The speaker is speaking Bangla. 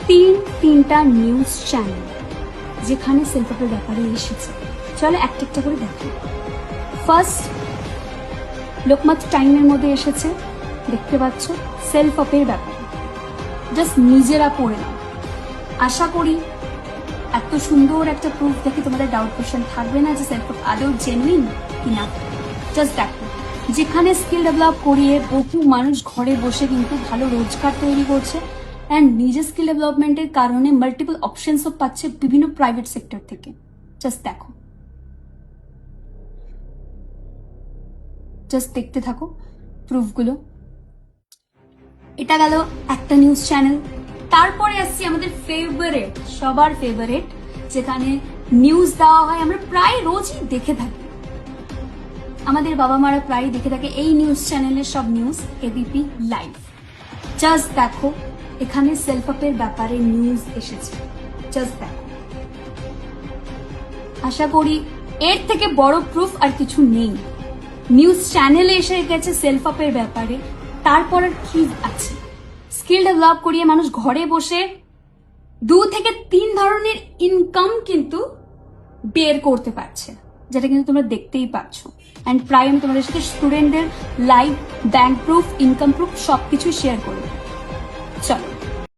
তিনটা নিউজ চ্যানেল যেখানে সেলফ আপের ব্যাপারে এসেছে। চলো একটা একটা করে দেখো। ফার্স্ট লোকমত টাইমের মধ্যে এসেছে, দেখতে পাচ্ছ সেলফ আপের ব্যাপারে। জাস্ট নিজেরা পড়ে নাও। আশা করি এত সুন্দর একটা প্রুফ দেখে তোমাদের ডাউট কোশ্চেন থাকবে না যে সেলফ আপ আদৌ জেনুইন কিনা। জাস্ট দেখো, যেখানে স্কিল ডেভেলপ করিয়ে বহু মানুষ ঘরে বসে কিন্তু ভালো রোজগার তৈরি করছে অ্যান্ড নিজের স্কিল ডেভেলপমেন্টের কারণে মাল্টিপল অপশনসও পাচ্ছে বিভিন্ন প্রাইভেট সেক্টর থেকে। জাস্ট দেখো, জাস্ট দেখতে থাকো প্রুফগুলো। এটা গেল একটা নিউজ চ্যানেল। তারপরে আসছি আমাদের ফেভারিট, সবার ফেভারিট, যেখানে নিউজ দেওয়া হয়, আমরা প্রায় রোজই দেখে থাকি, আমাদের বাবা মারা প্রায় দেখে থাকে এই নিউজ চ্যানেলের সব নিউজ, এবিপি লাইভ। জাস্ট দেখো, এখানে সেলফ আপের ব্যাপারে নিউজ এসেছে। জাস্ট দেখো, আশা করি এর থেকে বড় প্রুফ আর কিছু নেই। নিউজ চ্যানেলে এসে গেছে সেলফ আপের ব্যাপারে, তারপর আর কি আছে? স্কিল ডেভেলপ করিয়ে মানুষ ঘরে বসে 2 থেকে 3 ধরনের ইনকাম কিন্তু বের করতে পারছে, যেটা কিন্তু তোমরা দেখতেই পাচ্ছ। অ্যান্ড প্রায় আমি তোমাদের সাথে স্টুডেন্টদের live bank proof, income proof সবকিছু শেয়ার করবো। চলো।